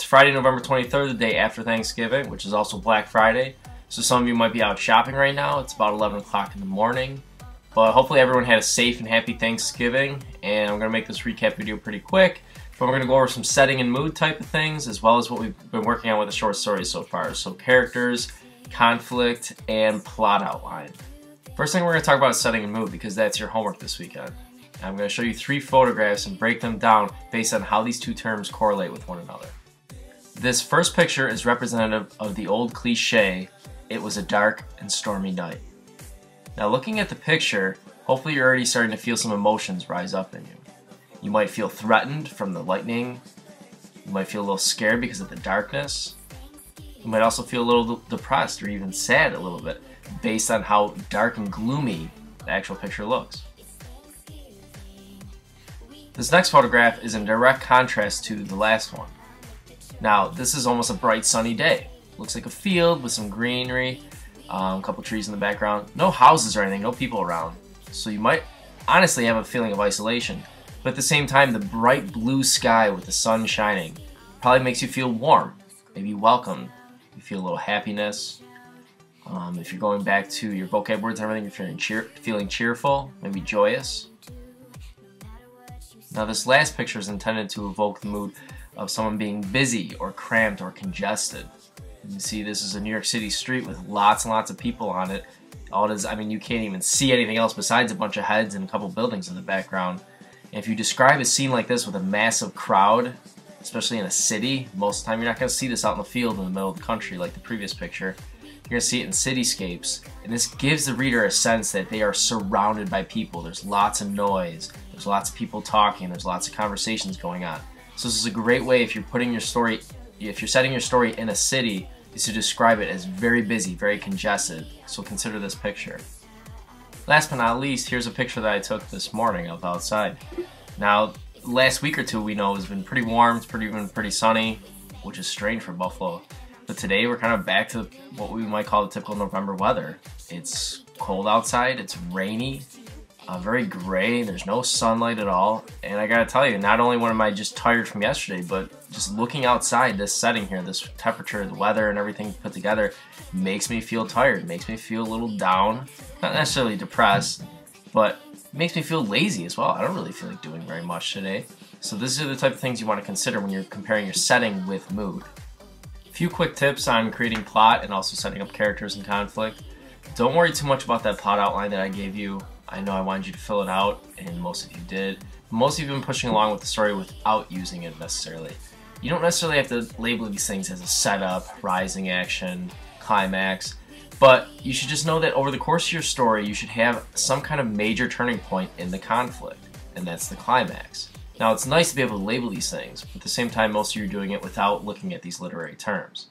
Friday, November 23rd, the day after Thanksgiving, which is also Black Friday. So some of you might be out shopping right now. It's about 11 o'clock in the morning. But hopefully everyone had a safe and happy Thanksgiving. And I'm going to make this recap video pretty quick. But we're going to go over some setting and mood type of things, as well as what we've been working on with the short stories so far. So characters, conflict, and plot outline. First thing we're going to talk about is setting and mood, because that's your homework this weekend. I'm going to show you 3 photographs and break them down based on how these two terms correlate with one another. This first picture is representative of the old cliche, "It was a dark and stormy night." Now looking at the picture, hopefully you're already starting to feel some emotions rise up in you. You might feel threatened from the lightning. You might feel a little scared because of the darkness. You might also feel a little depressed or even sad a little bit based on how dark and gloomy the actual picture looks. This next photograph is in direct contrast to the last one. Now, this is almost a bright sunny day. Looks like a field with some greenery, a couple trees in the background. No houses or anything, no people around. So you might honestly have a feeling of isolation. But at the same time, the bright blue sky with the sun shining probably makes you feel warm, maybe welcomed. You feel a little happiness. If you're going back to your vocab words and everything, you're feeling cheerful, maybe joyous. Now this last picture is intended to evoke the mood of someone being busy or cramped or congested. You can see this is a New York City street with lots and lots of people on it. All it is, I mean, you can't even see anything else besides a bunch of heads and a couple buildings in the background. And if you describe a scene like this with a massive crowd, especially in a city, most of the time you're not going to see this out in the field in the middle of the country like the previous picture. You're going to see it in cityscapes, and this gives the reader a sense that they are surrounded by people. There's lots of noise, there's lots of people talking, there's lots of conversations going on. So this is a great way if you're setting your story in a city, is to describe it as very busy, very congested. So consider this picture. Last but not least, here's a picture that I took this morning of outside. Now, last week or two we know has been pretty warm, it's been pretty sunny, which is strange for Buffalo. But today we're kind of back to what we might call the typical November weather. It's cold outside, it's rainy, very gray, there's no sunlight at all. And I gotta tell you, not only am I just tired from yesterday, but just looking outside, this setting here, this temperature, the weather and everything put together makes me feel tired, makes me feel a little down. Not necessarily depressed, but makes me feel lazy as well. I don't really feel like doing very much today. So these are the type of things you want to consider when you're comparing your setting with mood. A few quick tips on creating plot and also setting up characters and conflict. Don't worry too much about that plot outline that I gave you. I know I wanted you to fill it out, and most of you did. Most of you have been pushing along with the story without using it necessarily. You don't necessarily have to label these things as a setup, rising action, climax, but you should just know that over the course of your story, you should have some kind of major turning point in the conflict, and that's the climax. Now, it's nice to be able to label these things, but at the same time, most of you are doing it without looking at these literary terms.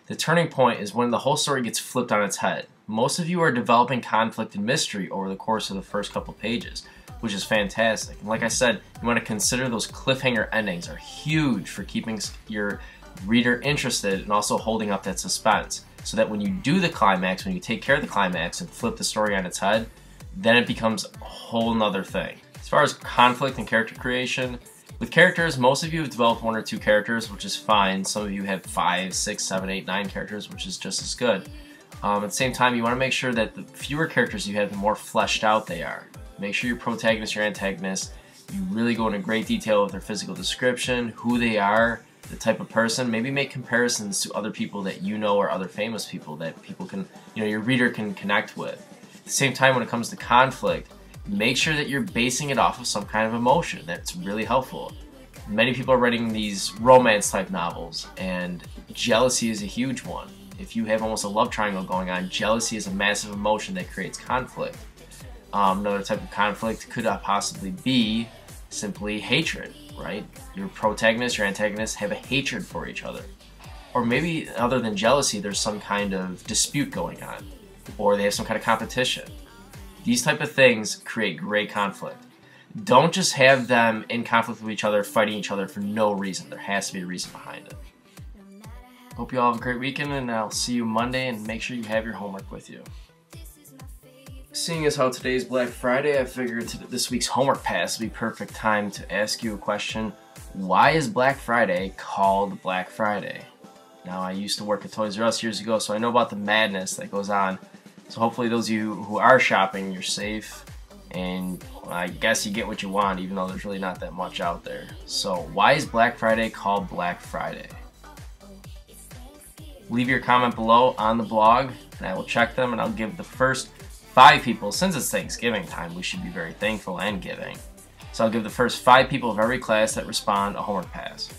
The turning point is when the whole story gets flipped on its head. Most of you are developing conflict and mystery over the course of the first couple pages, which is fantastic. And like I said, you want to consider those cliffhanger endings are huge for keeping your reader interested and also holding up that suspense, so that when you do the climax, when you take care of the climax and flip the story on its head, then it becomes a whole nother thing. As far as conflict and character creation, with characters, most of you have developed 1 or 2 characters, which is fine. Some of you have 5, 6, 7, 8, 9 characters, which is just as good. At the same time, you want to make sure that the fewer characters you have, the more fleshed out they are. Make sure your protagonist, your antagonist, you really go into great detail with their physical description, who they are, the type of person. Maybe make comparisons to other people that you know or other famous people that people can, your reader can connect with. At the same time, when it comes to conflict, make sure that you're basing it off of some kind of emotion. That's really helpful. Many people are writing these romance type novels, and jealousy is a huge one. If you have almost a love triangle going on, jealousy is a massive emotion that creates conflict. Another type of conflict could possibly be simply hatred, right? Your protagonist, your antagonist have a hatred for each other. Or maybe other than jealousy, there's some kind of dispute going on, or they have some kind of competition. These type of things create great conflict. Don't just have them in conflict with each other, fighting each other for no reason. There has to be a reason behind it. Hope you all have a great weekend, and I'll see you Monday, and make sure you have your homework with you. Seeing as how today's Black Friday, I figured this week's homework pass would be perfect time to ask you a question Why is Black Friday called Black Friday? Now, I used to work at Toys R Us years ago, so I know about the madness that goes on. So hopefully those of you who are shopping, you're safe, and I guess you get what you want, even though there's really not that much out there. So why is Black Friday called Black Friday? Leave your comment below on the blog, and I will check them, and I'll give the first 5 people, since it's Thanksgiving time, we should be very thankful and giving. So I'll give the first 5 people of every class that respond a homework pass.